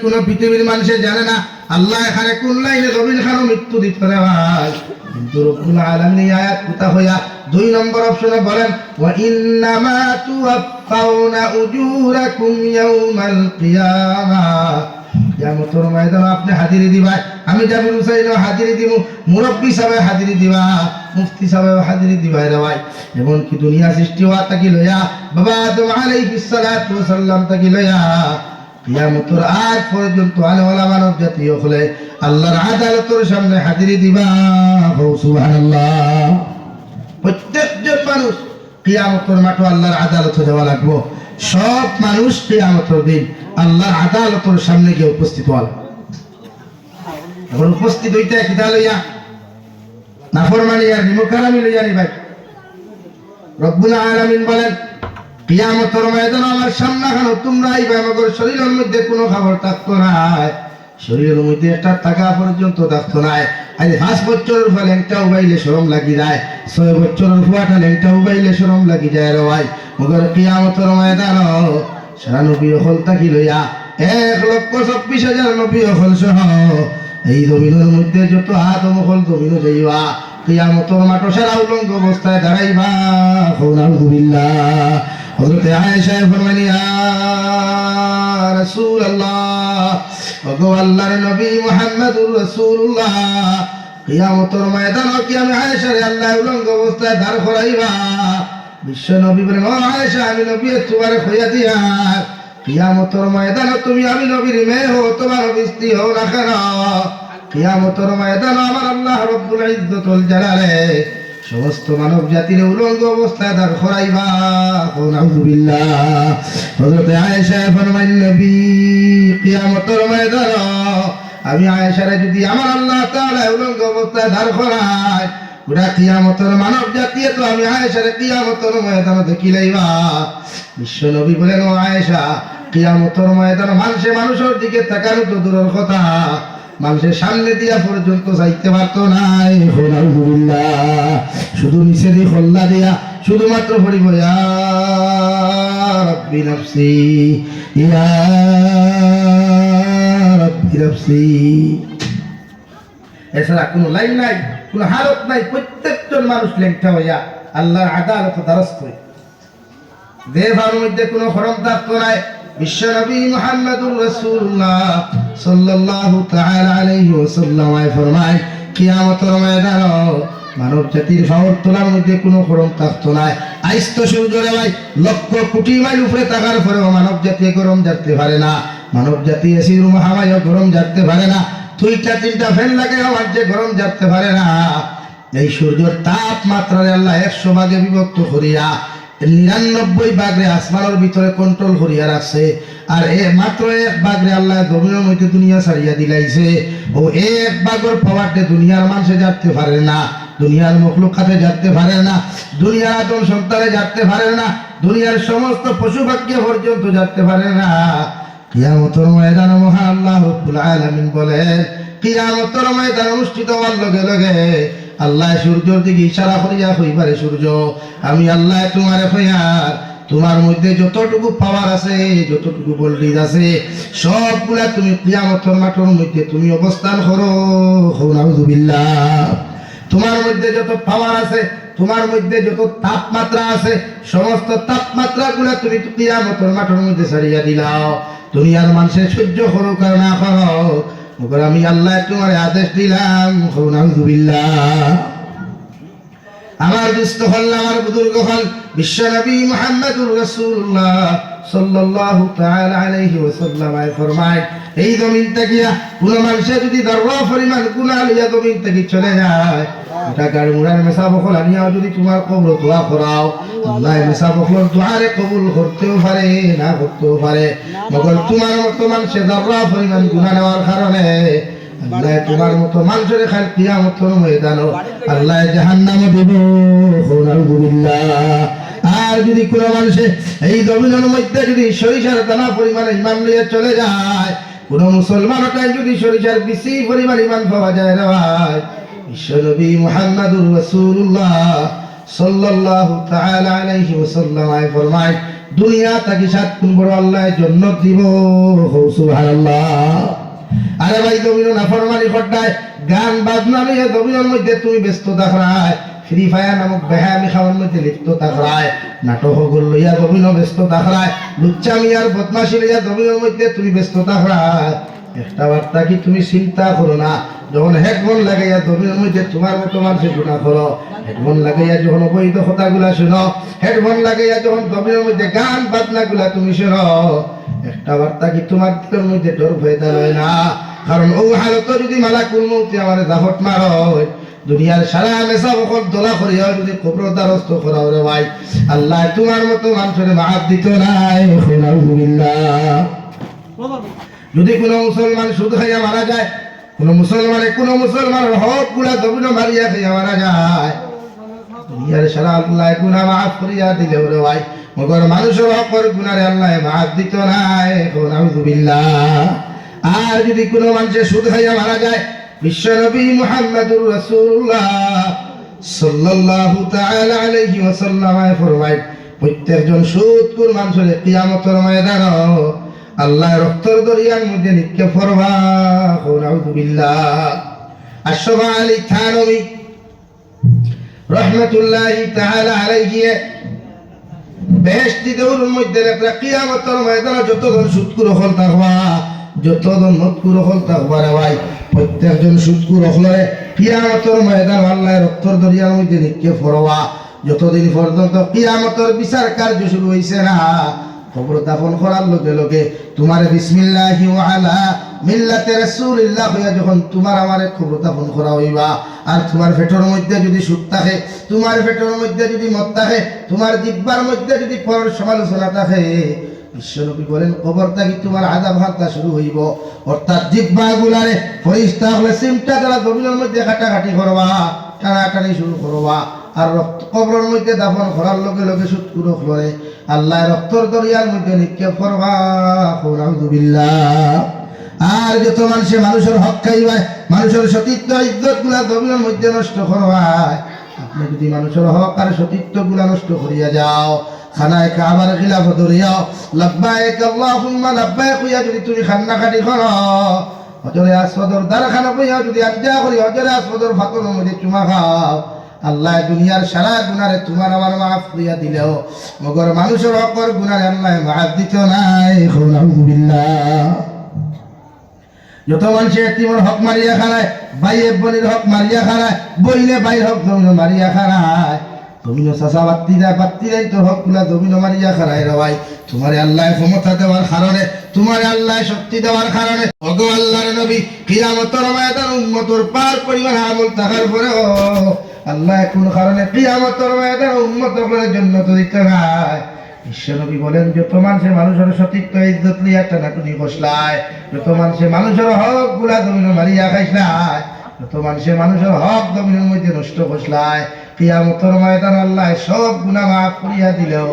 কোন পৃথিবীর মানুষে জানে না আল্লাহ এখানে কোন লাইনে জমিন খানো মৃত্যু দিতে হয়, কিন্তু রব্বুল আলামিন এই আয়াত কথা হইয়া 2 নম্বর অপশনে বলেন ওয়া ইন্নামা তুওয়াফাউনা উজুরাকুম ইয়াউমাল কিয়ামাহ। কিয়ামতের ময়দানে আপনি হাজিরি দিবা, আমি জামিল হুসাইন হাজিরি দিব, মুরব্বি সাহেব হাজিরি দিবা, মুফতি সাহেব হাজিরি দিবা রে ভাই। এমন কি দুনিয়া সৃষ্টি হওয়া তাকি লইয়া বাবা আদম আলাইহিস সালাতু ওয়াস সালাম তাকি লইয়া কিয়ামতের আগ পর্যন্ত আলেওয়ালা মানব জাতি হলে আল্লাহর আদালতের সামনে হাজিরি দিবা। সুবহানাল্লাহ। প্রত্যেকজন মানুষ কিয়ামতের মাঠে আল্লাহর আদালতে যাওয়া লাগবে। সব মানুষ কিয়ামতের দিন আল্লাহর আদালতের সামনে গিয়ে উপস্থিত হওয়া। এখন উপস্থিত হইতে কিতা লইয়া? নাফরমানি আর নিমুখারামি লইয়া নি ভাই। রব্বুল আলামিন বলেন কিয়ামতের ময়দানে আমার সামনে খানো তোমরা আইবা, আমার শরীরের মধ্যে কোনো খবর থাকতো না, শরীরের মধ্যে একটা টাকা পর্যন্ত থাকতো না। আজ 5 বছরের ফলে একটা উবাইলে শরম লাগি যায়, 6 বছরের ফুয়াটা একটা উবাইলে শরম লাগি যায় রে ভাই। মগর কিয়ামতের ময়দান সারা নবী হল তাকি লইয়া 1,26,000 নবী হল সহ এই জমিনের মধ্যে যত আদম হল জমিনে যাইবা, কিয়ামতের মাঠে সারা উলঙ্গ অবস্থায় দাঁড়াইবা। আলহামদুলিল্লাহ। হযরত আয়েশা ফরমানি ইয়া রাসূলুল্লাহ, ওগো আল্লাহর নবী মুহাম্মদুর রাসূলুল্লাহ, কিয়ামতের ময়দানে কি আমি আয়েশারে আল্লাহ উলঙ্গ অবস্থায় দাঁড় করাইবা? বিশ্ব নবী বলেন ও আয়েশা, আমি নবী তোমারে কইয়া দিয়া কিয়ামতের ময়দানে তুমি আমি নবীর মেয়ে হও, তোমার স্ত্রী হও না কেন, কিয়ামতের ময়দানে আমার আল্লাহ রব্বুল ইজ্জত ওয়াল জালালে সমস্ত মানব জাতির উলঙ্গ অবস্থায় দাঁড় করাইবা। নাউযুবিল্লাহ। হযরত আয়েশা ফরমান নবী কিয়ামতের ময়দানে আমি আয়েশারে যদি আমার আল্লাহ তাআলা উলঙ্গ অবস্থায় দাঁড় করায়, গোটা কিয়ামতের মানব জাতি তো আমি আয়েশারে কিয়ামতের ময়দানে দেখিলাইবা। বিশ্ব নবী বলেন ও আয়েশা, কিয়ামতের ময়দানে মানুষের দিকে তাকানো তো দূরের কথা, মানুষের সামনে দিয়া পর্যন্ত যাইতে পারতো না। শুধু নিচে দিয়ে খোল্লা দিয়া শুধুমাত্র পড়িব ইয়া রাব্বি নাফসি ইয়া রাব্বি নাফসি, এছাড়া কোনো লাইন নাই, কোনো হালত নাই। প্রত্যেকজন মানুষ লেংটা হইয়া আল্লাহর আদালত দ্বারস্থ হই। দেহের মধ্যে কোনো খরম থাকতো নাই। বিশ্ব নবী মুহাম্মদুর রাসূলুল্লাহ সাল্লাল্লাহু তাআলা আলাইহি ওয়াসাল্লাম ফরমায় কিয়ামতের ময়দানে মানব জাতির ফাওর তোলার মধ্যে কোনো খরম থাকতো না। আইস তো সূর্যরে ভাই লক্ষ কোটি মাইল উপরে থাকার পরেও মানব জাতি গরম জানতে পারে না, মানব জাতি এসির মহামায় গরম জানতে পারে না, 2-3টা ফ্যান লাগে আমার যে গরম জানতে পারে না। এই সূর্যের তাপমাত্রারে আল্লাহ 100 ভাগে বিভক্ত করিয়া 99 ভাগে আসমানের ভিতরে কন্ট্রোল করিয়া রাখছে, আর মাত্র 1 ভাগে আল্লাহ জমিনের মধ্যে দুনিয়া ছাড়িয়া দিলাইছে। ও 1 ভাগের পাওয়ারতে দুনিয়ার মানুষে জানতে পারে না, দুনিয়ার মখলুকাতে জানতে পারে না, দুনিয়ার আদম সন্তানে জানতে পারে না, দুনিয়ার সমস্ত পশু পাখি পর্যন্ত জানতে পারে না। কিয়ামতের ময়দানে মহান আল্লাহ রব্বুল আলামিন বলেন কিয়ামতের ময়দান অনুষ্ঠিত হওয়ার লগে লগে আল্লাহ সূর্যের দিকে ইশারা করিয়া কইবারে সূর্য, আমি আল্লাহ তোমারে কইয়ার তোমার মধ্যে যতটুকু পাওয়ার আছে, যতটুকু ভোল্টেজ আছে, সবগুলা তুমি কিয়ামতের মাঠের মধ্যে তুমি অবস্থান করো। নাউযুবিল্লাহ। তোমার মধ্যে যত পাওয়ার আছে, তোমার মধ্যে যত তাপমাত্রা আছে, সমস্ত তাপমাত্রাগুলা তুমি কিয়ামতের মাঠের মধ্যে ছাড়িয়া দিলাও। দুনিয়ার মানুষের সহ্য করুক আর না করুক, মগর আমি আল্লাহ তোমার আদেশ দিলাম। নাউযুবিল্লাহ। আমার দুস্থ হল, আমার বুজুর্গ হল বিশ্ব নবী মুহাম্মদুর রাসূলুল্লাহ সাল্লাল্লাহু তাআলা আলাইহি ওয়াসাল্লাম ফরমায় এই জমিন থেকে কোন মানুষে যদি দররা পরিমাণ গুনাহ লইয়া জমিন থেকে চলে যায়, এটা গাড়ি মুড়ার মেসা বখল আনিয়াও যদি তোমার কবর দোয়া করাও, আল্লাহ মেসা বখলের দোয়ারে কবুল করতেও পারে না করতেও পারে। মগর তোমার মতো মানুষে দররা পরিমাণ গুনাহ নেওয়ার কারণে আল্লাহ তোমার মতো মানুষের খাল কিয়ামতের ময়দানে আল্লাহ জাহান্নামে দেব। নাউযুবিল্লাহ। আর যদি কোনো মানুষে এই জমিনের মধ্যে যদি সরিষার দানা পরিমাণে ইমান লইয়া চলে যায়, কোন মুসলমানটাই যদি সরিষার বেশি পরিমাণ ইমান পাওয়া যায় না ভাই, বিশ্বনবী মুহাম্মদুর রাসূলুল্লাহ সাল্লাল্লাহু তাআলা আলাইহি ওয়াসাল্লাম ফরমায় দুনিয়া তাকে 7 গুণ বড় আল্লাহ জান্নাত দিব। সুবহানাল্লাহ। আরে ভাই জমিন নাফরমানি করতায় গান বাজনা নিয়ে জমিনের মধ্যে তুমি ব্যস্ত থাকরায়, ফ্রি ফায়ার নামক বেহামি খাওয়ার মধ্যে লিপ্ত থাকরায়, নাটক লইয়া জমিনও ব্যস্ত থাকরায়, লুচ্চামি আর বদমাশি লইয়া জমিনের মধ্যে তুমি ব্যস্ত থাকরায়। একটা বার্তা কি তুমি চিন্তা করো না, যখন হেডফোন লাগাইয়া জমিনের মধ্যে তোমার মতো মানুষের গুণা করো, হেডফোন লাগাইয়া যখন অবৈধ কথাগুলা শুনো, হেডফোন লাগাইয়া যখন জমিনের মধ্যে গান বাজনাগুলা তুমি শুনো, একটা বার্তা কি তোমার দিলের মধ্যে ডর ভয় হয় না? কারণ ও হালত যদি মালাকুল মউত আমার জাফট মারো, দুনিয়ার সারা মেসা বকল দোলা করিয়া যদি কবর দ্বারস্থ করা রে ভাই, আল্লাহ তোমার মতো মানুষের মাফ দিত নাই। আলহামদুলিল্লাহ। যদি কোনো মুসলমান সুদ খাইয়া মারা যায়, কোনো মুসলমানের হক গুলা জমিন মারিয়া খাইয়া মারা যায়, দুনিয়ার সারা আল্লাহ গুনাহ মাফ করিয়া দিলে রে ভাই, মগর মানুষের হকের গুনারে আল্লাহ মাফ দিত নাই। আলহামদুলিল্লাহ। আর যদি কোনো মানুষের সুদ খাইয়া মারা যায়, বিশ্বনবী মুহাম্মদুর রাসূলুল্লাহ সাল্লাল্লাহু তাআলা আলাইহি ওয়াসাল্লাম ফরমায়, প্রত্যেকজন সুদখোর মানুষের কিয়ামতের ময়দানে আল্লাহ রক্তের দরিয়ার মধ্যে নিক্ষেপ করবা। আউযুবিল্লাহ। আশরাফ আলী থানভী রাহমাতুল্লাহি তাআলা আলাইহি বেহেশতি দেউরের মধ্যে একটা কিয়ামতের ময়দানে যতজন সুদখোর হল থাকবা, যতজন মদখোর হল থাকবা রে ভাই, প্রত্যেকজন সুদখোর হলরে কিয়ামতের ময়দান আল্লাহ রক্তের দরিয়ার মধ্যে নিক্ষেপ করবা। যতদিন পর্যন্ত কিয়ামতের বিচার কার্য শুরু হইছে না, কবর দাফন করার লগে লগে তোমার বিসমিল্লাহি ওয়া আলা মিল্লাতে রাসূলিল্লাহ হইয়া যখন তোমার আমারে কবর দাফন করা হইবা, আর তোমার পেটের মধ্যে যদি সুদ থাকে, তোমার পেটের মধ্যে যদি মদ থাকে, তোমার জিহ্বার মধ্যে যদি পর সমালোচনা থাকে, বিশ্বনবী বলেন কবর থেকে তোমার আযাব হান্তা শুরু হইব। অর্থাৎ জিহ্বা গুলারে ফেরেশতা হলে চিমটা দ্বারা জমিনের মধ্যে কাটাকাটি করবা, টানাটানি শুরু করবা, আর রক্ত কবরের মধ্যে দাফন করার লগে লগে সুদখোর হলে আল্লাহ রক্তর দরিয়ার মধ্যে নিক্ষেপ করবা। আলহামদুলিল্লাহ। আর যত মানুষের হক খাইবায়, মানুষের সতীত্ব ইজ্জত গুলা জমিনের মধ্যে নষ্ট করবায়, আপনি যদি মানুষের হক আর সতীত্ব গুলা নষ্ট করিয়া যাও, খানায় কাবার খিলাফ ধরিয়াও লাব্বাইক আল্লাহুম্মা লাব্বাইক হইয়া যদি তুমি খান্নাকাটি করো, হজরে আসওয়াদর দ্বারখানা বইয়া যদি আজ্ঞা করি হজরে আসওয়াদর ফাতনের মধ্যে চুমা খাও, আল্লাহ দুনিয়ার সারা গুনারে তোমার আমার মাফ করিয়া দিলেও মগর মানুষের হকর গুনারে আল্লাহ মাফ দিত নাই। আলহামদুলিল্লাহ। যত মানুষে এতিমের হক মারিয়া খারায়, ভাইয়ে বোনের হক মারিয়া খারায়, বইনে ভাইয়ের হক মারিয়া খারায়, জমিন চাষা বাত্তি দেয় তোর হক গুলা জমিন মারিয়া খারায় রে ভাই, তোমারে আল্লাহ ক্ষমতা দেওয়ার কারণে, তোমারে আল্লাহ শক্তি দেওয়ার কারণে, ওগো আল্লাহর নবী কিয়ামতের ময়দান উম্মতের পার পরিমাণ আমল থাকার পরেও আল্লাহ কোন কারণে কিয়ামতের ময়দান উম্মতের জান্নাত দিতে নাই। বিশ্বনবী বলেন যত মানুষের সতীত্ব ইজ্জত লিয়া টানাটুনি বসলায়, যত মানুষের হক গুলা জমিন মারিয়া খাইসলায়, যত মানুষের হক জমিনের মধ্যে নষ্ট বসলায়, কিয়ামতের ময়দান আল্লাহ সব গুনাহ মাফ করিয়া দিলেও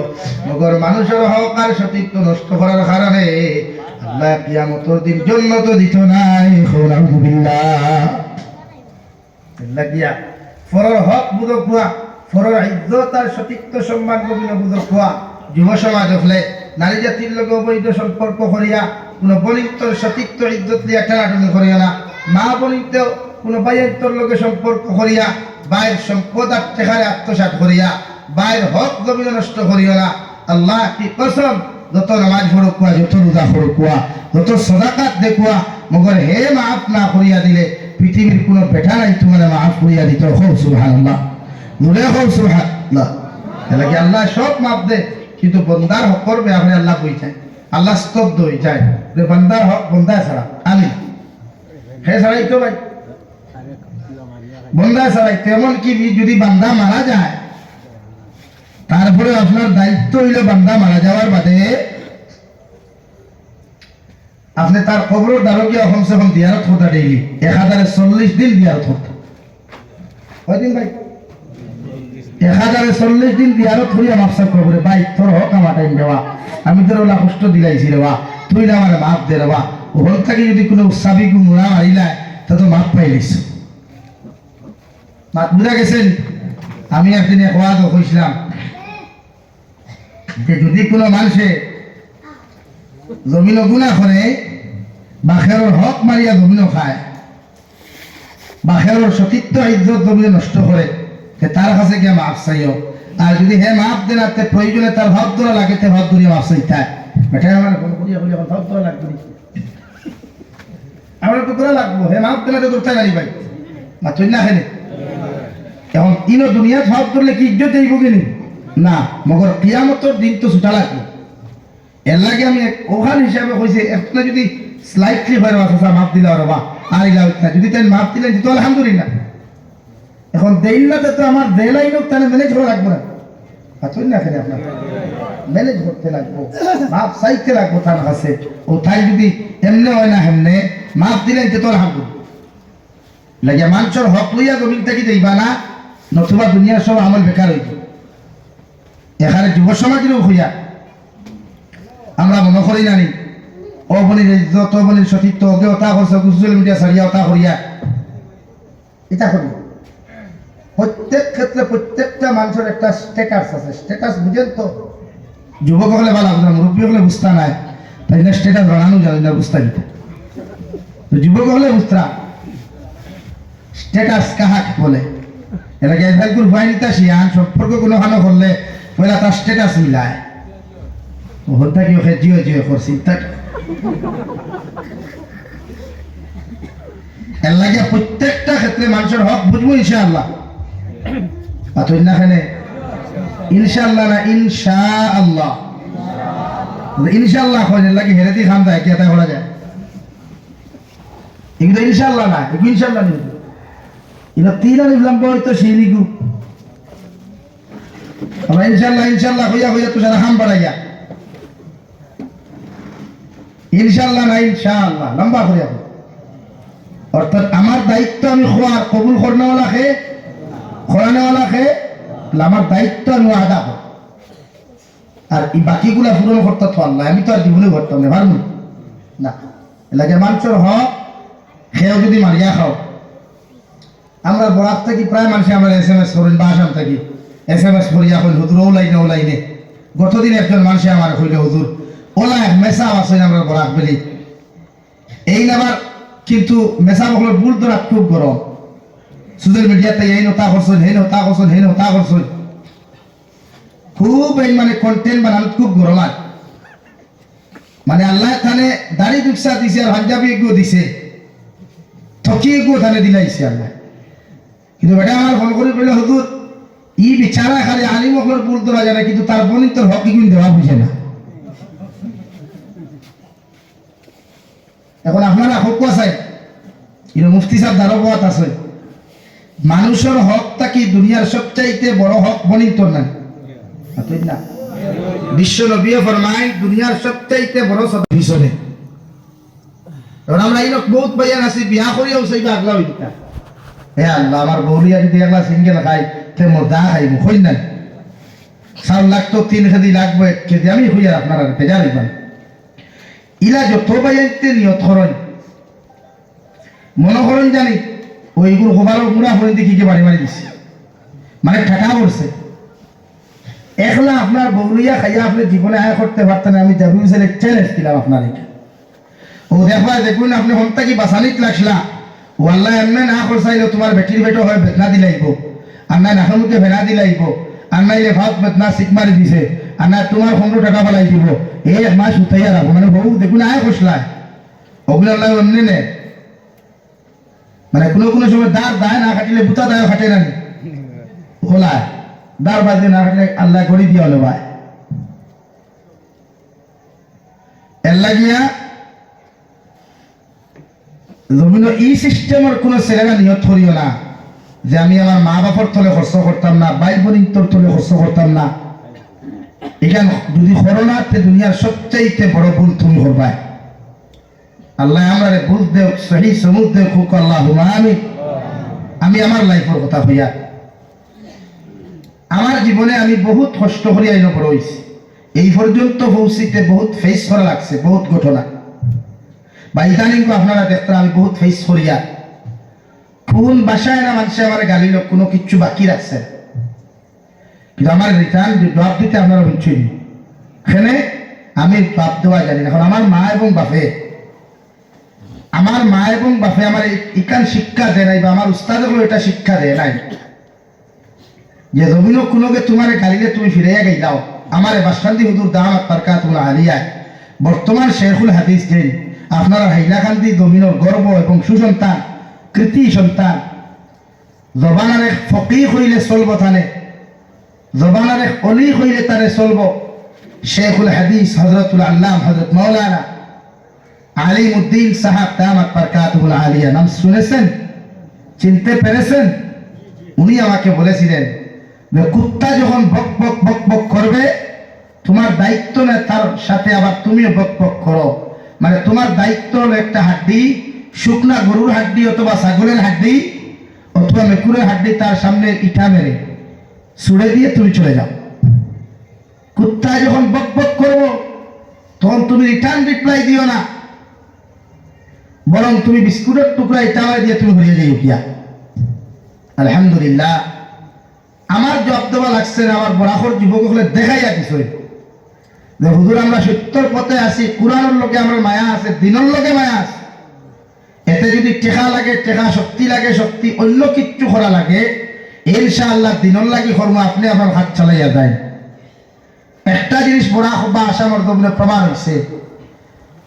মগর মানুষের হক আর সতীত্ব নষ্ট করার কারণে আল্লাহ কিয়ামতের দিন জান্নাত দিত নাই। আলহামদুলিল্লাহ। আল্লাহ গিয়া ফরর হক বুঝক হওয়া, ফরর ইজ্জত আর সতীত্ব সম্মান কবিনা বুঝক হওয়া, যুব সমাজ হলে নারী জাতির লগে অবৈধ সম্পর্ক করিয়া কোনো বলিত্বর সতীত্ব ইজ্জত লিয়া টানাটানি করিয়া না, মা বলিত্ব কোনো বাইয়ের লগে সম্পর্ক করিয়া বাইর সম্পদ আর টেকারে আত্মসাৎ করিয়া বাইর হক জমিন নষ্ট করিও না। আল্লাহ কি কসম, যত নামাজ পড়কুয়া, যত রোজা পড়কুয়া, যত সদাকাত দেখুয়া, মগর হে মাফ না করিয়া দিলে পৃথিবীর কোনো বেটা নাই তোমার মাফ করিয়া দিত। হোক সুবহানাল্লাহ, নুরে হোক সুবহানাল্লাহ। এলাকি আল্লাহ সব মাফ দে, কিন্তু বন্দার হক করবে আপনি আল্লাহ বই যায়, আল্লাহ স্তব্ধ হয়ে যায় যে বন্দার হক বন্দা ছাড়া আমি হে ছাড়াই তো ভাই বন্দা ছাড়াই। তেমন কি যদি বান্দা মারা যায়, তারপরে আপনার দায়িত্ব হইল বান্দা মারা যাওয়ার বাদে আপনি তার কবর দ্বারকিয়া কমসে কম দিয়ারত হতা ডেইলি 1040 দিন দিয়ারত হতা। কয়দিন ভাই? 1040 দিন দিয়ারত হইয়া মাফসাব কবরে, ভাই তোর হক আমার টাইম দেওয়া, আমি তোর ওলা কষ্ট দিলাইছি রেবা, তুই না আমার মাফ দে রেবা। ওখান থেকে যদি কোনো উৎসাবি গুণা মারিলায় তা তো মাফ পাইলিস। মাত বুঝা গেছেন? আমি একদিন এক ওয়াজ কইছিলাম, যে যদি কোনো মানুষে জমিন গুণা করে বা খেরোর হক মারিয়া জমিনও খায় বা খেরোর সতীত্ব ইজ্জত জমিনে নষ্ট করে তার কাছে গিয়ে মাফ চাইও। আর যদি হে মাফ দেন আপনি প্রয়োজনে তার ভাব ধরা লাগে তে ভাব ধরিয়া মাফ চাইতে বেটাই আমার ফোন করিয়া বলি এখন ভাব ধরা লাগবে আমার তো ধরা লাগবো হে মাফ দেন তো ধরতে পারি ভাই না তুই না খেলে এখন ইনো দুনিয়া ভাব ধরলে কি ইজ্জত এই বুঝিনি না মগর কিয়ামতের দিন তো ছুটা লাগবে। এর লাগে আমি ওখান হিসাবে কইছি একটা যদি স্লাইটলি হয় বাসা মাপ দিলে আর বা আর ইলা না যদি তাই মাপ দিলেন তো আলহামদুলিল্লাহ। এখন দেইল্লাতে তো আমার দেলাই লোক তাহলে ম্যানেজ করা লাগবে না তুই না খেলে আপনার ম্যানেজ করতে লাগবো মাপ চাইতে লাগবো তার কাছে ও তাই যদি এমনি হয় না এমনি মাপ দিলেন তো আলহামদুলিল্লাহ। লাগে মানুষের হক লইয়া জমিন থেকে দেইবা না নতুবা দুনিয়ার সব আমল বেকার হইত। এখানে যুব সমাজেরও হইয়া আমরা মনে করি নানি ও বনির ইজ্জত ও বনির সতীত্ব ওকে ওটা করছে সোশ্যাল মিডিয়া সারিয়া ওটা করিয়া এটা করি। প্রত্যেক ক্ষেত্রে প্রত্যেকটা মানুষের একটা স্ট্যাটাস আছে। স্ট্যাটাস বুঝেন তো যুবক হলে ভালো আপনার মুরব্বী হলে বুঝতে নাই তাই না স্ট্যাটাস বানানো যাবে না বুঝতে দিতে যুবক হলে বুঝতা স্ট্যাটাস কাহাক বলে এটাকে এভাইকুর ভয় নিতে শিয়ান সম্পর্ক কোনো ভালো করলে পয়লা তার স্ট্যাটাস মিলায় হত্যা কি ওকে জিও জিও করছি এর লাগে প্রত্যেকটা ক্ষেত্রে মানুষের হক বুঝবো ইনশাআল্লাহ। তুই না খানে ইনশাআল্লাহ না ইনশাআল্লাহ ইনশাআল্লাহ হয় লাগে হেরে দিয়ে খান দেয় কে তাই করা যায় এগুলো ইনশাআল্লাহ না এগুলো ইনশাআল্লাহ নেই এটা তিন আলিফলাম তো সেই লিখু আমরা ইনশাআল্লাহ ইনশাআল্লাহ হইয়া হইয়া তো যারা হাম বাড়াইয়া ইনশাআল্লাহ না ইনশাআল্লাহ লম্বা করে অর্থাৎ আমার দায়িত্ব আমি খোয়ার কবুল করনেওয়ালাকে খোরানেওয়ালাকে আমার দায়িত্ব আমি আদা করি আর এই বাকিগুলা পূরণ করতে তো আল্লাহ আমি তো আর জীবনে করতাম না পারবো না এলাকার মানুষের হক খেয়েও যদি মারিয়া খাও আমরা বরাক থাকি প্রায় মানুষে আমরা SMS করেন বা আসাম থাকি SMS করিয়া কইল হুজুর ও লাইনে গতদিন একজন মানুষে আমার কইল হুজুর ওলা মেসা আছে আমরা বরাক বেলি এই নাবার কিন্তু মেসা বকলের বুল ধরা খুব গরম সোশ্যাল মিডিয়াতে এই নতা করছেন হে নতা করছেন হে নতা করছেন খুব এই মানে কন্টেন্ট বানানো খুব গরম আর মানে আল্লাহ থানে দাড়ি দুকসা দিছে আর পাঞ্জাবি গো দিছে থকি গো থানে দিলাইছে আল্লাহ কিন্তু বেটা আমার ফোন করে বলল হুজুর ই বিচারা খালি আলিম বকলের বুল ধরা যায় না কিন্তু তার বনিত হক কি দেওয়া বুঝে না। এখন আপনারা হক আছে এটা মুফতি সাহেব দারবাত আছে মানুষের হকটা কি দুনিয়ার সবচাইতে বড় হক বনিত না না বিশ্ব নবী ফরমায় দুনিয়ার সবচাইতে বড় সব পিছনে আমরা এই বহুত ভাইয়ান আছি বিয়া করিয়াও সেই আগলা হই দিতা হে আল্লাহ আমার বউলিয়া যদি একলা সিঙ্গেল খাই তে মোর দা খাই মুখই নাই 4 লাখ তো 3 কেজি লাগবে কেজি আমি হইয়া আপনারা বেজার হইবেন ইলা যত বাইতে নিয়ত করেন মনে করেন জানি ওইগুলো খবরের পুরা হয়ে দেখি কি বাড়ি বাড়ি দিচ্ছে মানে ঠাটা করছে একলা আপনার বউলিয়া খাইয়া আপনি জীবনে আয় করতে পারতেন আমি যাবি চ্যালেঞ্জ দিলাম আপনার এটা ও দেখবা দেখুন আপনি হন্তা কি বাসানিত লাগলা ও আল্লাহ এমনি না করছাইলো তোমার বেটির বেটো হয় বেদনা দিলাইব আর নাই নাখামুখে ভেনা দিলাইব আর নাইলে ভাত বেদনা শিক মারি দিছে আর না তোমার 15 টাকা ফেলাই দিব এই এক মাস উঠাইয়া রাখবো মানে বউ দেখুন আয় করছলা ওগুলো আল্লাহ এমনি নে মানে কোনো কোনো সময় দাঁড় দায় না কাটিলে বুতা দায় কাটে না খোলায় দাঁড় বাজে না কাটলে আল্লাহ গড়ি দিয়ে হলো ভাই এর লাগিয়া জমিন এই সিস্টেমের কোনো ছেলেরা নিয়ত করিও না যে আমি আমার মা বাপর তলে খরচ করতাম না ভাই বোনির তলে খরচ করতাম না এখান যদি করোনাতে দুনিয়ার সবচাইতে বড় ভুল তুমি করবাই আল্লাহ আমার ভুল দেও সহি সমুদ দেও খুক আল্লাহ আমি আমার লাইফের কথা হইয়া আমার জীবনে আমি বহুত কষ্ট করি আইন বড় হয়েছি এই পর্যন্ত পৌঁছিতে বহুত ফেস করা লাগছে বহুত ঘটনা বা ইদানিং আপনারা দেখতেন আমি বহুত ফেস করিয়া কোন বাসায় না মানুষে আমার গালি লোক কোনো কিচ্ছু বাকি রাখছে কিন্তু আমার রিটার্ন জবাব দিতে আপনারা বুঝছেন এখানে আমি বাপ দেওয়া জানি না। এখন আমার মা এবং বাপে আমার ইকান শিক্ষা দেয় নাই বা আমার উস্তাদগুলো এটা শিক্ষা দেয় নাই যে জমিন কোনোকে তোমার গালিলে তুমি ফিরাইয়া গেলাও। আমার বাসকান্দি হুজুর দামাত বারকাতুল্লাহ আলিয়ায় বর্তমান শেখুল হাদিস দিন আপনারা হাইলাকান্দি জমিনের গর্ব এবং সুসন্তান কৃতি সন্তান জবানার এক ফকিহ হইলে চলব তানে, জবানার এক অলি হইলে তারে চলব। শেখুল হাদিস হজরতুল আল্লাম হজরত মৌলানা আলিমউদ্দিন সাহাব দামাত বারকাতুল্লাহ আলিয়া নাম শুনেছেন, চিনতে পেরেছেন? উনি আমাকে বলেছিলেন যে কুত্তা যখন বক বক বক বক করবে তোমার দায়িত্ব না তার সাথে আবার তুমিও বক বক করো। মানে তোমার দায়িত্ব হলো একটা হাড্ডি, শুকনা গরুর হাড্ডি অথবা ছাগলের হাড্ডি অথবা মেকুরের হাড্ডি তার সামনে ইটা মেরে ছুড়ে দিয়ে তুমি চলে যাও। কুত্তা যখন বক বক করবো তখন তুমি রিটার্ন রিপ্লাই দিও না, বরং তুমি বিস্কুটের টুকরা ইটা মেরে দিয়ে তুমি ঘুরিয়ে যাই উঠিয়া। আলহামদুলিল্লাহ আমার জব দেওয়া লাগছে না, আমার বরাবর যুবক হলে দেখাইয়া দিছে যে হুজুর আমরা সত্যর পথে আসি, কুরআনের লোকে আমার মায়া আছে, দিনের লোকে মায়া আছে। এতে যদি টেকা লাগে টেকা, শক্তি লাগে শক্তি, অন্য কিচ্ছু করা লাগে ইনশাআল্লাহ দিনের লাগি কর্ম আপনি আপনার হাত চালাইয়া যায়। একটা জিনিস বড় বা আসামর জমিনে প্রমাণ হয়েছে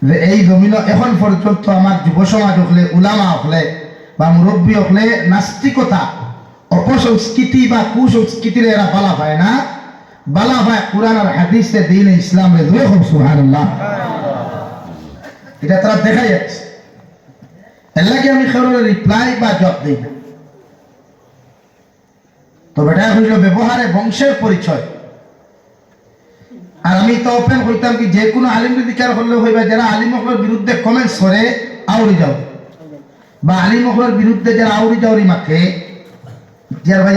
যে এই জমিন এখন পর্যন্ত আমার যুব সমাজ হলে, উলামা হলে বা মুরব্বী হলে নাস্তিকতা অপসংস্কৃতি বা কুসংস্কৃতির এরা বালা পায় না, বালা পায় কোরআন আর হাদিসে দিন ইসলামে। সুবহানাল্লাহ, এটা তারা দেখা যাচ্ছে। এর লাগে আমি কারোর রিপ্লাই বা জব দিই না। তো বেটা হইল ব্যবহারে বংশের পরিচয়। আর আমি তো ওপেন কইতাম কি যে কোনো আলিম বিচার করলে হইবা যারা আলিম হকলের বিরুদ্ধে কমেন্টস করে আউরি যাও, বা আলিম হকলের বিরুদ্ধে যারা আউরি যাওরি মাখে যার ভাই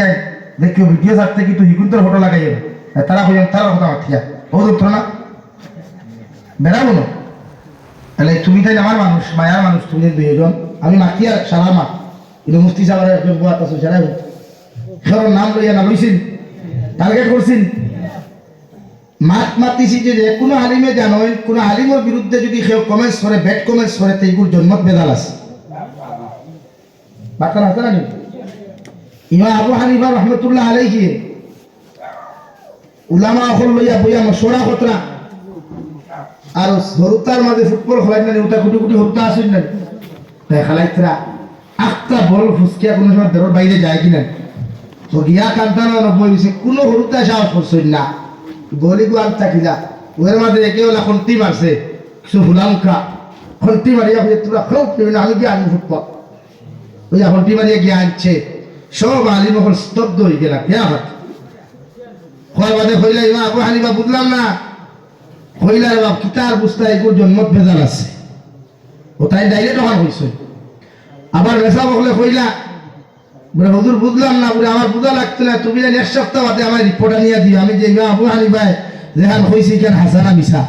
দেখিও ভিডিও ছাড়তে কিন্তু হিকুন্তর ফটো লাগাই যাবে, তারা হইলাম তারা কথা মাঠিয়া ও দত্ত না বেড়াবো না। তাহলে তুমি তাই আমার মানুষ, মায়ার মানুষ, তুমি দুইজন, আমি মাতি আর সারা মা কিন্তু মুফতি সাহেবের একজন বাত আছে সারা খেলোর নাম লইয়া না লইছিল, টার্গেট করছিল, মাত মাতিছি যে কোনো আলিমে জানোই কোনো আলিমের বিরুদ্ধে যদি কেউ কমেন্টস করে, ব্যাড কমেন্টস করে, তো এইগুলোর জন্মত বেদাল আছে। বার্তা আছে না? ইমাম আবু হানিফা রহমতুল্লাহ আলাইহি উলামা হল লইয়া বইয়া মশওয়ারা কতরা আর হরুতার মাঝে ফুটবল খেলাই না, ওটা কুটি কুটি হরুতা আসেন না খেলাইতরা আটটা বল ফুসকিয়া কোনো সময় দেড় বাইরে যায় কিনা তো গিয়া কান্তানো নব্বই বেশি কোনো হরুতা সাহস করছেন না, বলি গোয়াল থাকিলা ওর মাঝে একে ওলা খন্তি মারছে কিছু হুলামকা খন্তি মারিয়া তোরা খুব আমি গিয়ে আনবো ফুটবল ওই খন্তি মারিয়া গিয়ে আনছে। সব আলিম এখন স্তব্ধ হয়ে গেলাম। হওয়ার বাদে হইলা ইমা আবু হানিফা বুঝলাম না, হইলা রে বাপ কিতার বুঝতা এগুলোর জন্মত ভেজাল আছে, ও তাই ডাইরেক্ট হওয়ার হয়েছে। আবার মেসা বকলে হইলা বলে হুজুর বুঝলাম না, বলে আমার বুঝা লাগতো না, তুমি জানি এক সপ্তাহ বাদে আমার রিপোর্টটা নিয়ে দিও, আমি যে ইমা আবু হানিফায় যেখান হয়েছি কেন হাসানা মিশা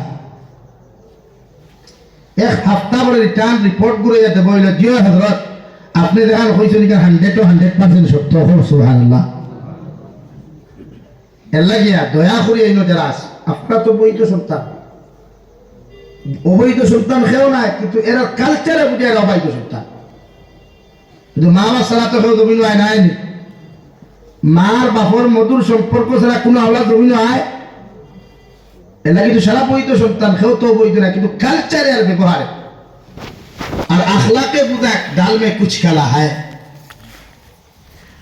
এক সপ্তাহ বলে রিটার্ন রিপোর্ট করে যেতে বইল জিও হজরত আপনি দেখান হয়েছেন 100% সত্য। সুবহানাল্লাহ, এর লাগিয়া দয়া করি এই যারা আছে আপনার তো বৈধ সন্তান, অবৈধ সন্তান খেও নাই, কিন্তু এরা কালচারে বুঝে এরা অবৈধ সন্তান। কিন্তু মা বাবা ছাড়া তো কেউ জমিন হয় নাই, মার বাপর মধুর সম্পর্ক ছাড়া কোনো আওলা জমিন হয় এরা কিন্তু সারা বৈধ সন্তান, কেউ তো বৈধ না, কিন্তু কালচারে আর ব্যবহারে আর আখলাকে বুঝা ডাল মে কুছ খেলা হয়।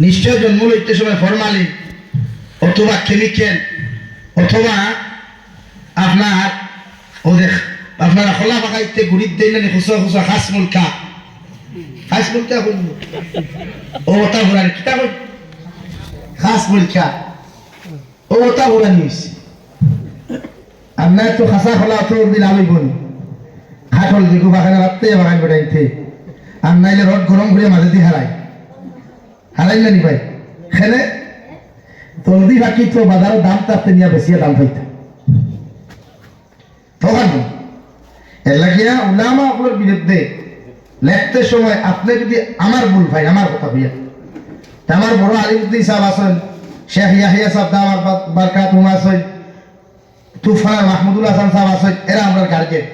নিশ্চয় জন্ম লইতে সময় ফরমালিন অথবা কেমিক্যাল অথবা আপনার ওদের আপনারা খোলা পাকাইতে গুড়ির দেন না খুশা খুশা খাস মুলকা বলবো ও ওটা ঘোরানি কিতা বল খাস মুলকা ও ওটা ঘোরানি হয়েছে। আপনার তো খাসা খোলা অত দিন আমি বলি খাটল দিকু বাগানে রাখতে বাগান বেড়াইতে আর নাইলে রড গরম করে মাঝে দিয়ে হারাই না নি ভাই খেলে তলদি বাকি তো বাজারের দাম তাতে নিয়ে বেশি দাম পাইতে তখন এর লাগিয়া উলামা আপনার বিরুদ্ধে লেখতে সময় আপনি যদি আমার ভুল ভাই আমার কথা হইয়া আমার বড় আলিমুদ্দিন সাহেব আছেন, শেখ ইয়াহিয়া সাহেব দামাত বারকাতুহু আছেন, তুফান মাহমুদুল হাসান সাহেব আছে, এরা আমরা গার্জেন,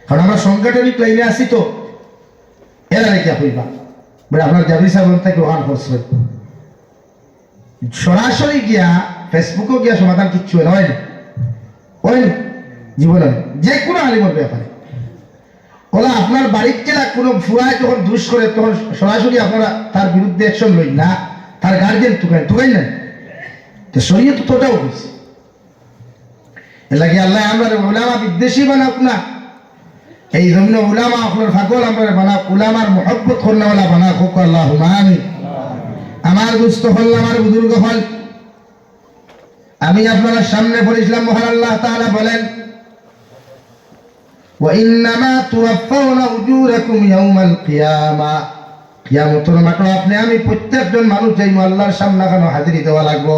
কারণ আমরা সংগঠনিক লাইনে আছি তো এরা রেখে হইবা বলে আপনার জাবরি সাহেব থেকে ওয়ান করছেন সরাসরি গিয়া ফেসবুকে গিয়া সমাধান কিচ্ছু হয়নি হয়নি জীবনে যে কোনো আলিমের ব্যাপারে ওলা আপনার বাড়িতে না কোনো ফুয়ায় যখন দুষ করে তখন সরাসরি আপনারা তার বিরুদ্ধে অ্যাকশন লই না, তার গার্জেন তুকাই না, তো শরীয়ত তো ওটাও হয়েছে। এর লাগে আল্লাহ আমরা উলামা বিদ্বেষী বানাক না, এই জন্য উলামা আপনার ফাগল আমরা বানাক, উলামার মহব্বত করনেওয়ালা বানাক হোক আল্লাহুম্মা আমিন। আমার দুস্থ হল, আমার বুজুর্গ হল, আমি আপনার সামনে পড়েছিলাম মহান আল্লাহ তাআলা বলেন وإنما توفون أجوركم يوم القيامة, কিয়ামতের মাঠে আপনি আমি প্রত্যেকজন মানুষ যাই আল্লাহর সামনে কেন হাজিরি দেওয়া লাগবো।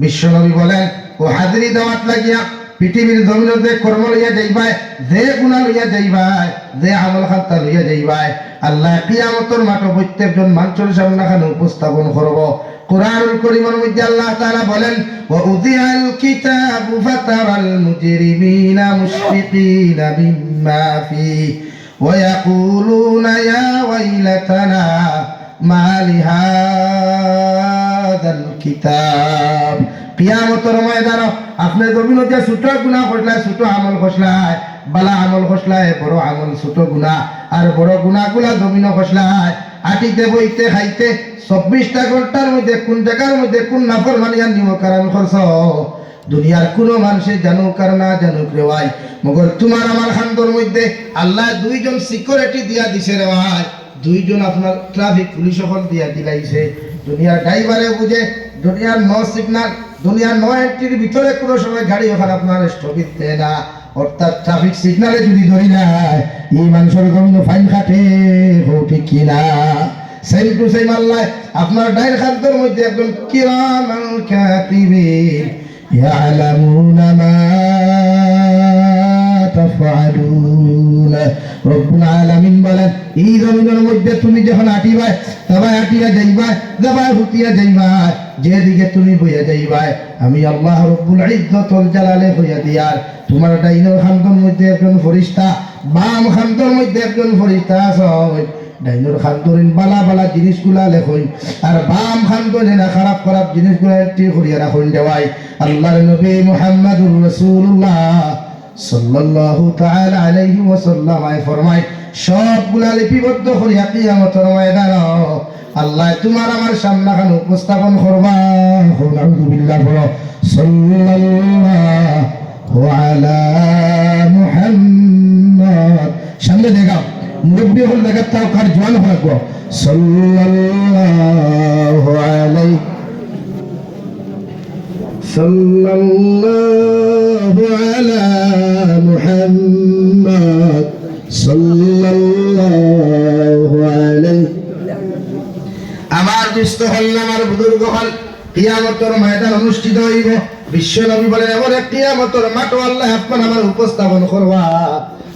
বিশ্বনবী বলেন ও হাজিরি দেওয়াত লাগিয়া পৃথিবীর জমিনে কর্ম লইয়া যাইবাই, যে গুনাহ লইয়া যাইবাই, যে আমল খাতা লইয়া যাইবাই, আল্লাহ কিয়ামতের মাঠে প্রত্যেকজন মানুষের সামনে কেন উপস্থাপন করব। কুরআনুল কারীমের মধ্যে আল্লাহ তাআলা বলেন ওয়া উযিআল কিতাবু ফাতারাল মুজরিমিনা মুশফিকিনা মিম্মা ফীহি ওয়া ইয়াকুলুনা ইয়া ওয়াইলাতানা মা লিহাযাল কিতাব। কিয়ামতের ময়দানে আপনি জমিনে যে ছোট গুনাহ করলা, ছোট আমল করলাই, বালা আমল করলাই, বড় আমল, ছোট গুনাহ আর বড় গুনাহগুলা জমিনে করলাই, আটিতে বইতে খাইতে 24টা ঘন্টার মধ্যে কোন জায়গার মধ্যে কোন নাফরমানি আর নিমকারাম করছ দুনিয়ার কোন মানুষে জানুক আর না জানুক রে ভাই, মগর তোমার আমার খান্দর মধ্যে আল্লাহ দুইজন সিকিউরিটি দিয়া দিছে রে ভাই, দুইজন আপনার ট্রাফিক পুলিশ সকল দিয়া দিলাইছে। দুনিয়ার ড্রাইভারে বুঝে, দুনিয়ার নো সিগন্যাল, দুনিয়ার নো এন্ট্রির ভিতরে কোনো সময় গাড়ি ওখানে আপনার স্থগিত দেয় না, অর্থাৎ ট্রাফিক সিগন্যালে যদি ধরি না এই মানুষের জমিনে ফাইন কাটে, হো ঠিক কিনা? সেম টু সেম আল্লাহ আপনার ডাইর খাদ্যের মধ্যে একজন কিরামান কাতিবিন ইয়ালামুনা মা তাফআলুন। রব্বুল আলামিন বলেন এই জমিনের মধ্যে তুমি যখন আটিবাই, তবাই আটিয়া যাইবাই, যাবাই হুতিয়া যাইবাই, যেদিকে তুমি বইয়া যাইবাই আমি আল্লাহ রব্বুল ইজ্জতুল জালালে হইয়া দিয়ার তোমার ডাইনের খান্দর মধ্যে একজন ফেরেশতা, বাম খান্দর মধ্যে একজন ফেরেশতা আছে। ডাইনোর খান্দরেন বালা বালা জিনিসগুলা লেখই আর বাম খান্দরে না খারাপ খারাপ জিনিসগুলা একটি করিয়া রাখুন দেওয়াই। আল্লাহর নবী মুহাম্মদুর রাসূলুল্লাহ সাল্লাল্লাহু তাআলা আলাইহি ওয়াসাল্লাম ফরমায় সবগুলা লিপিবদ্ধ করিয়া কিয়ামতের ময়দানে আল্লাহ তোমার আমার সামনে খান উপস্থাপন করবা। আলহামদুলিল্লাহ বলো সাল্লাল্লাহু আলা মুহাম্মদ, সামনে দেখাও মুরব্বী হল দেখা তাও কার জোয়ান হলো সাল্লাল্লাহু আলাইহি সাল্লাল্লাহু আলা মুহাম্মদ সাল্লাল্লাহু আলাইহি। আমার দুস্থ হল, আমার বুজুর্গ হল, কিয়ামতের ময়দান অনুষ্ঠিত হইব। বিশ্ব নবী বলেন এমন এক কিয়ামতের মাঠ আল্লাহ আপনার আমার উপস্থাপন করবা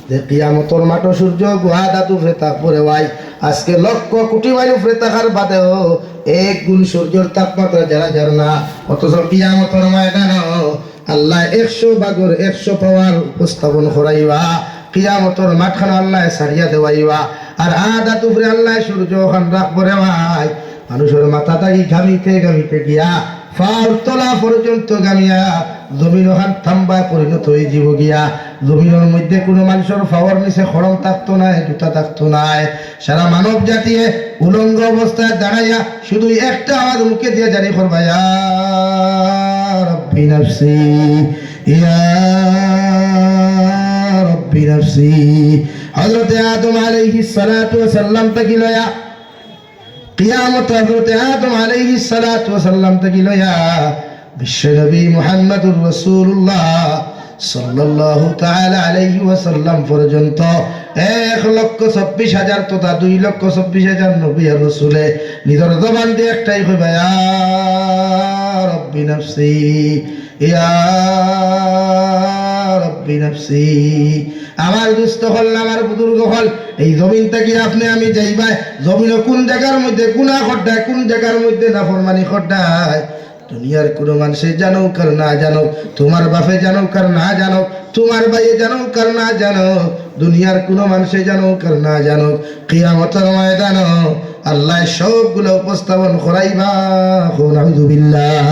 যে কিয়ামতের মাঠ সূর্য গুহা দাতু ফ্রেতা পরে ভাই আজকে লক্ষ কোটি মাইল উপরে থাকার বাদেও এক গুণ সূর্যের তাপমাত্রা যারা যার না, অথচ কিয়ামতের ময়দানে আল্লাহ 100 ভাগের 100 পাওয়ার উপস্থাপন করাইবা। কিয়ামতের মাঠখানে আল্লাহ সারিয়া দেওয়াইবা আর আদাত উপরে আল্লাহ সূর্য খান রাখবো রে ভাই। মানুষের মাথা থাকি ঘামিতে ঘামিতে গিয়া ফার তলা পর্যন্ত গামিয়া জমিন ওখান থাম্বা পরিণত হয়ে যাব গিয়া। জমিনের মধ্যে কোনো মানুষের ফাওয়ার নিচে খড়ম থাকতো নাই, জুতা থাকতো নাই। সারা মানব জাতি উলঙ্গ অবস্থায় দাঁড়াইয়া শুধু একটা আওয়াজ মুখে দিয়ে জারি করবা ইয়া রাব্বি নাফসি ইয়া রাব্বি নাফসি। হযরত আদম আলাইহিস সালাতু ওয়াস সালাম থেকে লয়া কিয়ামত হযরত আদম আলাইহিস সালাতু ওয়াস সালাম থেকে লয়া বিশ্বনবী মুহাম্মদুর রাসূলুল্লাহ সাল্লাল্লাহু তাআলা আলাইহি ওয়াসাল্লাম পর্যন্ত 1,26,000 তথা 2,26,000 নবী আর রাসূলে নিজের জবান দিয়ে একটাই কইবা ইয়া রাব্বি নাফসি ইয়া রাব্বি নাফসি। আমার দুস্থ হল, আমার বুজুর্গ হল, এই জমিন থেকে আপনি আমি যাইবাই জমিনে কোন জায়গার মধ্যে গুনাহ করদায়, কোন জায়গার মধ্যে নাফরমানি করদায় দুনিয়ার কোনো মানুষে জানো কার না জানো, তোমার বাপে জানো কার না জানো, তোমার ভাইয়ে জানো কার না জানো, দুনিয়ার কোনো মানুষে জানো কার না জানো, কিয়ামতের ময়দানে আল্লাহ সবগুলো উপস্থাপন করাইবা। নাউযুবিল্লাহ।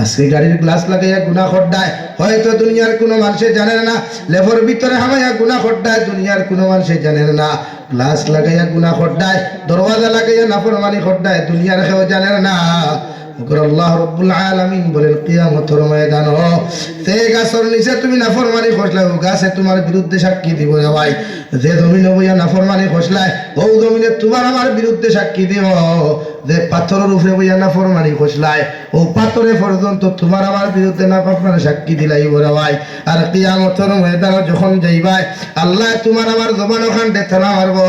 আজকে গাড়ির গ্লাস লাগাইয়া গুনাহ খড্ডায়, হয়তো দুনিয়ার কোনো মানুষে জানে না। লেবর ভিতরে হামাইয়া গুনাহ খড্ডায়, দুনিয়ার কোনো মানুষে জানে না। গ্লাস লাগাইয়া গুনাহ খড্ডায়, দরওয়াজা লাগাইয়া নাফরমানি খড্ডায়, দুনিয়ার কেউ জানে না। আল্লাহ রাব্বুল আলামিন বলেন কিয়ামতের ময়দানে তে গাছের নিচে তুমি নাফরমানি খসলে, ও গাছে তোমার বিরুদ্ধে সাক্ষী দিব রে ভাই। যে জমিনে বইয়া নাফরমানি খসলায়, ও জমিনে তোমার আমার বিরুদ্ধে সাক্ষী দিব। যে পাথরের উপরে বইয়া নাফরমানি খসলায়, ও পাথরে পর্যন্ত তোমার আমার বিরুদ্ধে নাফরমানি সাক্ষী দিলাই রে ভাই। আর কিয়ামতের ময়দানে যখন যাইবাই, আল্লাহ তোমার আমার জবান ওখানে থানা মারবো।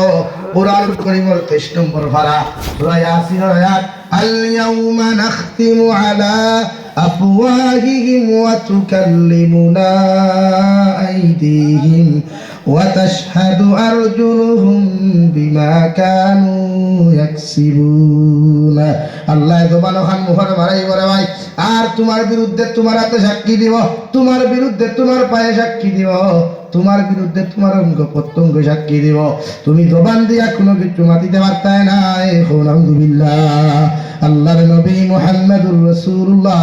কুরআন কারীমের 23 নম্বর পারা সূরা ইয়াসিনের আয়াত, اليوم نختم على أفواههم وتكلمنا أيديهم وتشهد أرجلهم بما كانوا يكسبون। আল্লাহ জবান খান মুখর মারাই বলে ভাই, আর তোমার বিরুদ্ধে তোমার হাতে সাক্ষী দিব, তোমার বিরুদ্ধে তোমার পায়ে সাক্ষী দিব, তোমার বিরুদ্ধে তোমার অঙ্গ প্রত্যঙ্গ সাক্ষী দিব। তুমি জবান দিয়া কোনো কিছু মাতিতে পারতাই না। আলহামদুলিল্লাহ। আল্লাহর নবী মুহাম্মদুর রাসূলুল্লাহ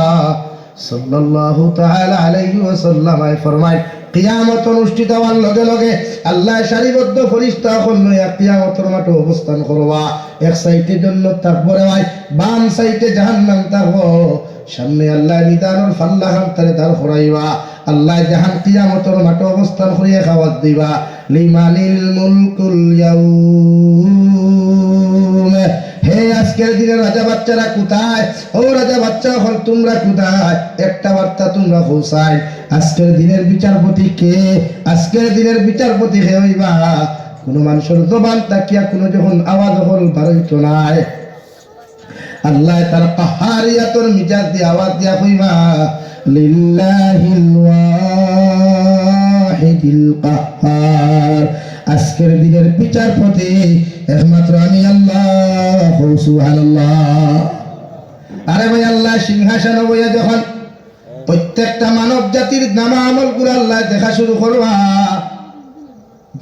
সাল্লাল্লাহু তাআলা আলাইহি ওয়াসাল্লাম ফরমায়, কিয়ামত অনুষ্ঠিত হওয়ার লগে লগে আল্লাহ সারিবদ্ধ ফেরেশতা হল নয়া কিয়ামতের মাঠে অবস্থান করবা। এক সাইডে জান্নাত থাকবে রে ভাই, বাম সাইডে জাহান্নাম থাকবে। সামনে আল্লাহ নিদানের ফাল্লা হামতারে দাঁড় করাইবা। আল্লাহ জাহান কিয়ামতের মাঠে অবস্থান করিয়া খাওয়াত দিবা, লিমানিল মুলকুল ইয়াউম। হে আজকের দিনে রাজা বাচ্চারা কোথায়? ও রাজা বাচ্চা হল তোমরা কোথায়? একটা বার্তা তোমরা পৌঁছাই, আজকের দিনের বিচারপতি কে? আজকের দিনের বিচারপতি কে হইবা? কোনো মানুষের জবান তাকিয়া কোনো যখন আওয়াজ হল বাড়িত নাই, আল্লাহ তার কাহারিয়াতর মিজাজ দিয়ে আওয়াজ দিয়া কইবা, লিল্লাহিল ওয়াহিদিল কাহ্হার। আজকের দিনের বিচারপতি একমাত্র আমি আল্লাহ। সুবহানাল্লাহ। আরে ভাই, আল্লাহ সিংহাসনে বইয়া যখন প্রত্যেকটা মানব জাতির নামা আমল গুলো আল্লাহ দেখা শুরু করবা,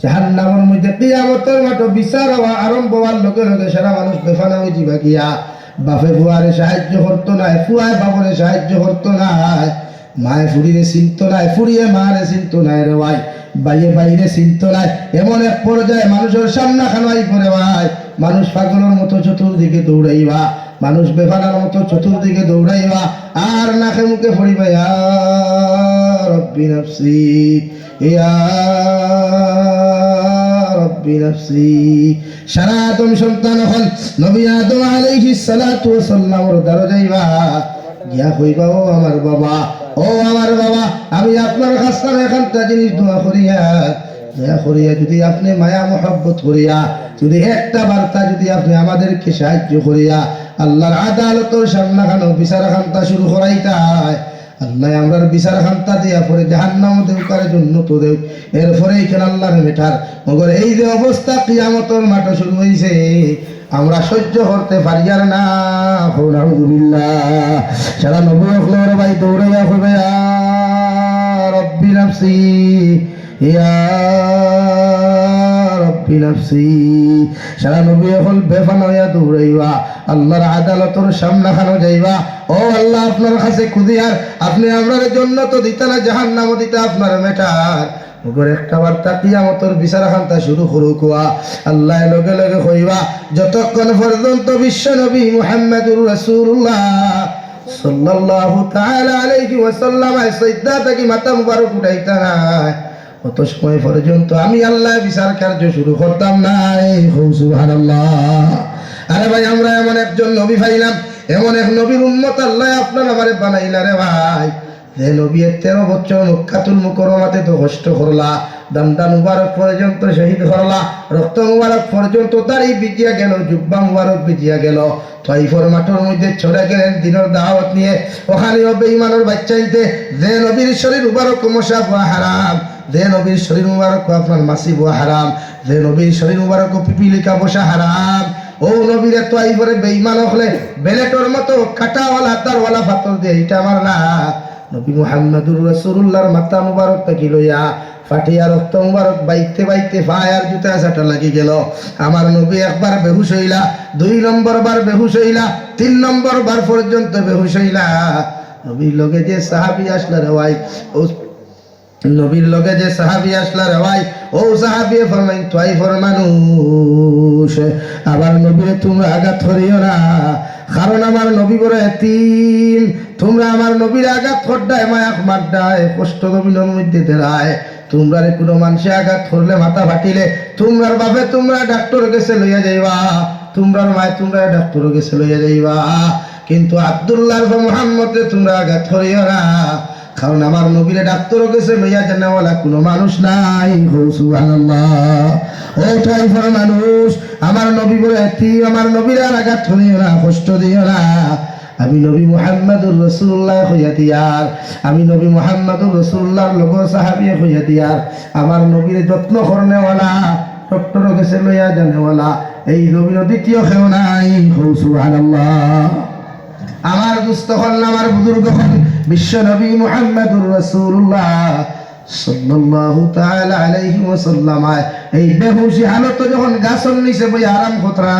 জাহান্নামের মধ্যে কিয়ামতের মাঠে বিচার হওয়া আরম্ভ হওয়ার লগে লগে সারা মানুষ বেফানা হয়ে যাবে গিয়া। বাপে বুয়ারে সাহায্য করতো নাই, ফুয়ায় বাবরে সাহায্য করতো নাই, মায়ে ফুড়িরে চিনত নাই, ফুড়িয়ে মারে চিনত নাই রে ভাই, বাইরে বাইরে চিনত নাই। এমন এক পর্যায়ে মানুষের সামনা খানাই করে ভাই, মানুষ পাগলের মতো চতুর্দিকে দৌড়াইবা, মানুষ বেফানার মতো চতুর্দিকে দৌড়াইবা, আর নাকে মুখে পড়িবা, ইয়া রব্বি নাফসি, ইয়া রব্বি নাফসি। সারা আদম সন্তান হল নবী আদম আলাইহিস সালাতু ওয়াস সালামের দ্বারা যাইবা, গিয়া কইবা, ও আমার বাবা, ও আমার বাবা, আমি আপনার কাছে এখানটা জিনিস দোয়া করিয়া দয়া করিয়া যদি আপনি মায়া মহব্বত করিয়া যদি একটা বার্তা যদি আপনি আমাদেরকে সাহায্য করিয়া আল্লাহর আদালতের সামনে খানো বিচার খান্তা শুরু করাইতাই, আল্লাহ আমরার বিচার খান্তা দিয়া পরে জাহান্নাম দেউ কারে জান্নাত দেউ, এরপরে এইখানে আল্লাহর মেটার। মগর এই যে অবস্থা কিয়ামতের মাঠ শুরু হইছে, আমরা সহ্য করতে পারি আর না। আলহামদুলিল্লাহ। সারা নবী হলো ভাই দৌড়াইয়া হবে, ইয়া রব্বি নাফসি, ইয়া রব্বি নাফসি। সারা নবী হল বেফানা হইয়া দৌড়াইবা, আল্লাহর আদালতের সামনে খানো যাইবা। ও আল্লাহ, আপনার কাছে খুদিয়ার আপনি আমরার জন্য তো দিতা না, জাহান্নাম দিতা আপনার মেটার। ওগর একটা বার্তা কিয়ামতের বিচার খান্তা শুরু করুক। আল্লাহ লগে লগে কইবা, যতক্ষণ পর্যন্ত বিশ্ব নবী মুহাম্মদুর রাসূলুল্লাহ সাল্লাল্লাহু তাআলা আলাইহি ওয়াসাল্লাম সিজদা থেকে মাথা মুবারক উঠাইতা না, অত সময় পর্যন্ত আমি আল্লাহ বিচার কার্য শুরু করতাম না। সুবহানাল্লাহ। আরে ভাই, আমরা এমন একজন নবী পাইলাম, এমন এক নবীর উম্মত আল্লাহ আপনার আমারে বানাইলা রে ভাই, যে নবী 13 বছর মক্কাতুল মুকাররমাতে তো কষ্ট করলা, দামদান মুবারক পর্যন্ত শহীদ করলা, রক্ত মুবারক পর্যন্ত দাড়ি ভিজিয়া গেল, জুব্বা মুবারক ভিজিয়া গেল, তাইফের মাঠের মধ্যে ছড়ে গেলেন দিনের দাওয়াত নিয়ে। ওখানেও বেঈমানের বাচ্চাইতে যে নবীর শরীর মুবারক মশা হওয়া হারাম, যে নবীর শরীর মুবারক আপনার মাসি হওয়া হারাম, যে নবীর শরীর মুবারক পিপিলিকা বসা হারাম, ও নবীরে তাইফের বেঈমান হলে বেলেটর মতো কাটাওয়ালা তারওয়ালা পাথর দিয়ে এটা আমার না নবী মুহাম্মদুর রাসূলুল্লাহর মাথা মুবারক থেকে লইয়া ফাটিয়া রক্ত মুবারক বাইতে বাইতে ফায়ার জুতা চাটা লাগি গেল আমার নবী একবার বেহুশ হইলা 2 নম্বর বার বেহুশ হইলা 3 নম্বর বার পর্যন্ত বেহুশ হইলা নবীর লগে যে সাহাবী আসলা রে ভাই ও নবীর লগে যে সাহাবী আসলা রে ভাই ও সাহাবী ফরমাইন তাইফের মানুষ আবার নবীরে তোমরা আঘাত করিও না কারণ আমার নবী বড় এতিম তোমরা আমার নবীর আঘাত করডায় মায়াক মারডায় কষ্ট দবিনের মধ্যে দেরায় তোমরা কোনো মানুষে আঘাত করলে মাথা ফাটিলে তোমরার বাপে তোমরা ডাক্তার কাছে লইয়া যাইবা তোমরার মায় তোমরা ডাক্তার কাছে লইয়া যাইবা কিন্তু আব্দুল্লাহ মুহাম্মদে তোমরা আঘাত করিও না কারণ আমার নবীরে ডাক্তার কাছে লইয়া জানাওয়ালা কোনো মানুষ নাই সুবহানাল্লাহ ও তাইফের মানুষ আমার নবী বলে এতিম আমার নবীর আঘাত করিও না কষ্ট দিও না আমি নবী মুহাম্মদুর রাসূলুল্লাহ হইয়া দিয়ার আমি নবী মুহাম্মদুর রাসূলুল্লাহর লোক সাহাবী হইয়া দিয়ার আমার নবীর যত্ন করনেওয়ালা ডক্টর কাছে লইয়া জানেওয়ালা এই নবীর দ্বিতীয় কেউ নাই সুবহানাল্লাহ আমার দুস্থ হল আমার বুজুর্গ হল বিশ্ব নবী মুহাম্মদুর রাসূলুল্লাহ সাল্লাল্লাহু তাআলা আলাইহি ওয়াসাল্লাম এই বেহুশি হালত যখন গাছর নিচে বই আরাম কতরা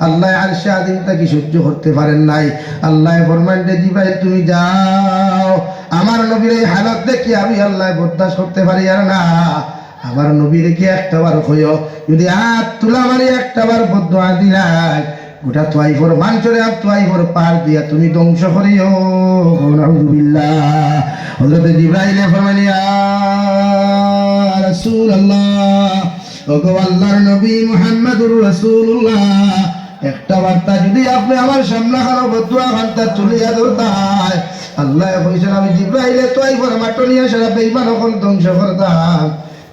আল্লাহ আরশে আযীম তাকে সহ্য করতে পারেন নাই আল্লাহ ফরমান দে জিবরাইল তুমি যাও আমার নবীর এই হালত দেখি আমি আল্লাহ বরদাশত করতে পারি আর না আমার নবীর কি একটাবার কইও যদি হাত তুলা মারি একটাবার বদদুয়া দিলাই গোটা তাইফের মানচরে আপ তাইফের পার দিয়া তুমি ধ্বংস করিও নাউযুবিল্লাহ হযরত জিবরাইল ফরমান ইয়া রাসূলুল্লাহ ওগো আল্লাহর নবী মুহাম্মদুর রাসূলুল্লাহ একটা বার্তা যদি আপনি আমার সামনে হারো বদুয়া বার্তা চলিয়া ধরতাই আল্লাহ কইছেন আমি জিবরাইলে তাইফের মাটি নিয়ে সারা বেঈমান হল ধ্বংস করতাম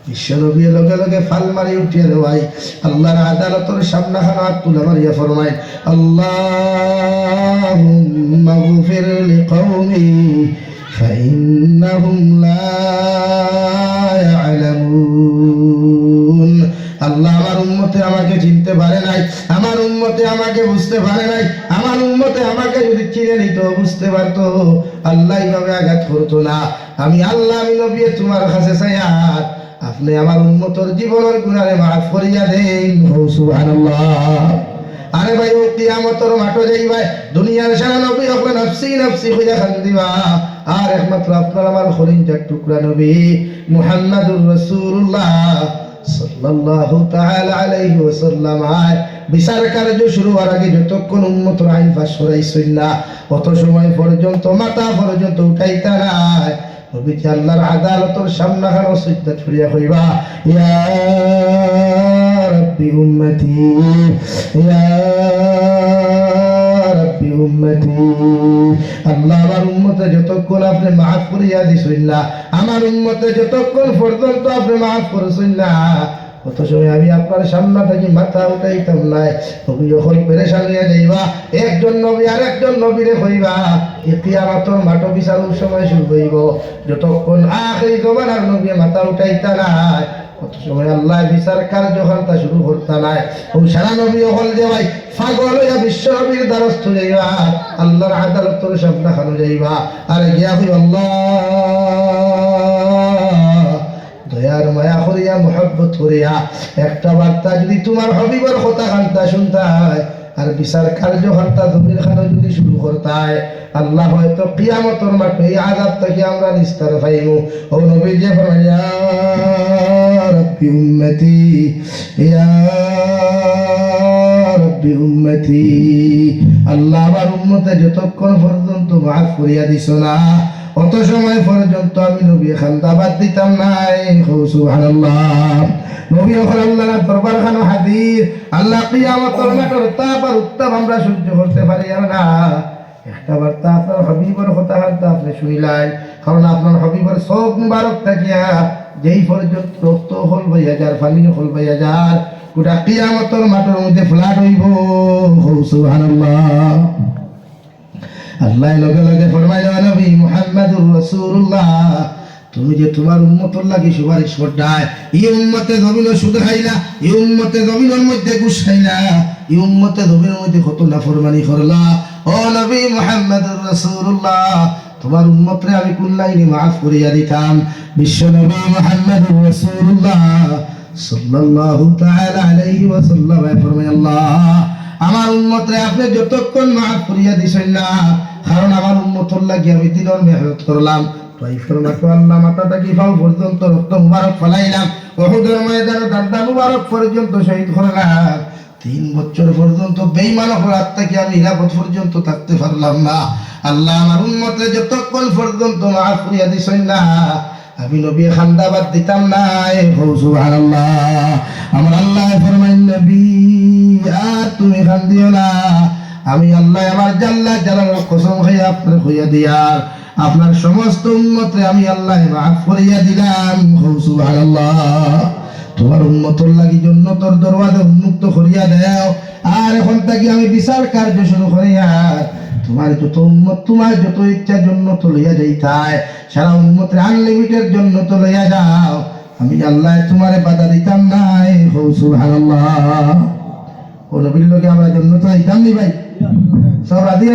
বিশ্বনবী লগে লগে ফাল মারি উঠিয়া দেওয়াই আল্লাহর আদালতের সামনে হাত তুলে মারিয়া ফরমায় আল্লাহুম্মা গফির লিকওমি ফাইন্নাহুম লা ইয়ালামুন আল্লাহ আমার উম্মতে আমাকে চিনতে পারে নাই আমার উম্মতে আমাকে বুঝতে পারে নাই আমার উম্মতে আমাকে যদি চিনে নিত বুঝতে পারতো আল্লাহ এইভাবে আঘাত করতো না আমি আল্লাহ আমি নবী তোমার কাছে চাইয়া আপনি আমার উম্মতর জীবনের গুনাহে মাফ করিয়া দেন সুবহানাল্লাহ আরে ভাই ও কিয়ামতের মাঠে যাইবা দুনিয়ার সারা নবী আপনি নফসি নফসি কইয়া কান্দিবা আর একমাত্র আপনার আমার খলিজার টুকরা নবী মুহাম্মদুর রাসূলুল্লাহ সাল্লাল্লাহু তাআলা আলাইহি ওয়াসাল্লাম বিচার কার্য শুরু হওয়ার আগে যতক্ষণ উম্মতের আইন পাস করাইছেন না অত সময় পর্যন্ত মাথা পর্যন্ত উঠাইতা না নবীজি আল্লাহর আদালতের সামনে হারো সিজদা করিয়া কইবা ইয়া রাব্বি উম্মতি ইয়া রাব্বি উম্মতি আল্লাহ আমার উম্মতে যতক্ষণ আপনি মাফ করিয়া দিছেন না আমার উম্মতে যতক্ষণ পর্যন্ত আপনি মাফ করেছেন না কত সময় আমি আপনার সামনে থেকে মাথা উঠাইতাম নাই নবী যখন পেরেশান হইয়া যাইবা একজন নবী আর একজন নবীরে কইবা এই কিয়ামতের মাঠ বিচারের সময় শুরু হইব যতক্ষণ আখির জমানার নবী মাথা উঠাইতা নাই কত সময় আল্লাহ বিচার কার্য তা শুরু করতা নাই ও সারা নবী হল যে ভাই পাগল হইয়া বিশ্ব নবীর দ্বারস্থ যাইবা আল্লাহর আদালতের সামনে খানো যাইবা আর গিয়া কই আল্লাহ দয়ার মায়া করিয়া মোহাব্বত করিয়া একটা বার্তা যদি তোমার হবিবর কথা খান্তা শুনতায় আর বিচার কার্য খান্তা জমির খানো যদি শুরু করতায় আল্লাহ হয়তো কিয়ামতের মাঠে এই আযাব থেকে আমরা নিস্তার পাইমু ও নবী যে ফরমান ইয়া রাব্বি উম্মতি ইয়া রাব্বি উম্মতি আল্লাহ আমার উম্মতে যতক্ষণ পর্যন্ত মাফ করিয়া দিছো না অত সময় পর্যন্ত আমি নবী খান্দাবাদ দিতাম নাই সুবহানাল্লাহ নবী আল্লাহর দরবার খানো হাজির আল্লাহ কিয়ামতের মাঠের তাপ আর উত্তাপ আমরা সহ্য করতে পারি না একটা বার্তা আপনার হাবিবের কথা আপনি শুনিলেন কারণ আপনার হাবিবের সব মুবারক থাকিয়া যেই পর্যন্ত রক্ত হল ভাইয়া যার ফানি হল ভাইয়া যার গোটা কিয়ামতের মাঠের মধ্যে ফ্ল্যাট হইব সুবহানাল্লাহ আল্লাহ লগে লগে ফরমাইলেন নবী মুহাম্মদুর রাসূলুল্লাহ তুমি যে তোমার উম্মতর লাগি সুপারিশ করতাই, এই উম্মতে জমিন সুদ খাইলা, এই উম্মতে জমিনের মধ্যে ঘুষ খাইলা, এই উম্মতে জমিনের মধ্যে কত নাফরমানি করলা। ও নবী মুহাম্মদুর রাসূলুল্লাহ, তোমার উম্মতরে আমি কুল্লাইনি মাফ করিয়া দিতাম। বিশ্ব নবী মুহাম্মদুর রাসূলুল্লাহ সাল্লাল্লাহু তাআলা আলাইহি ওয়াসাল্লাম ফরমায়, আল্লাহ আমার উম্মতরে আপনি যতক্ষণ মাফ করিয়া দিছেন না, কারণ আমার উম্মতর লাগি আমি দিনের মেহনত করলাম। তাইফের মাঠে আল্লাহ মাথা থেকে পাও পর্যন্ত রক্ত মুবারক ফলাইলাম, উহুদের ময়দানে দাঁড়া মুবারক পর্যন্ত শহীদ করলাম। 3 বছর পর্যন্ত বেঈমান হওয়ার থেকে আমি নিরাপদ পর্যন্ত থাকতে পারলাম না। আল্লাহ আমার উম্মতরে যতক্ষণ পর্যন্ত মাফ করিয়া দিছেন না, আমি নবী খান্দাবাদ দিতাম না। সুবহানাল্লাহ। আমার আল্লাহ ফরমাইন, নবী আর তুমি খান্দিও না, আমি আল্লাহ আমার জাল্লা জালালের কসম খাইয়া আপনার হইয়া দিয়ার আপনার সমস্ত উম্মতরে আমি আল্লাহ মাফ করিয়া দিলাম। সুবহানাল্লাহ। তোমার উম্মতর লাগি জান্নাতের দরওয়াজা উন্মুক্ত করিয়া দাও। আর এখন থেকে আমি বিচার কার্য শুরু করিয়া তোমার যত উম্মত তোমার যত ইচ্ছা জান্নাত লইয়া যাইতায়, সারা উম্মতের আনলিমিটেড জান্নাত লইয়া যাও, আমি আল্লাহ তোমারে বাধা দিতাম না। সুবহানাল্লাহ। ও নবীর লগে আমরা জান্নাত যাইতাম নি ভাই, সব রাজি।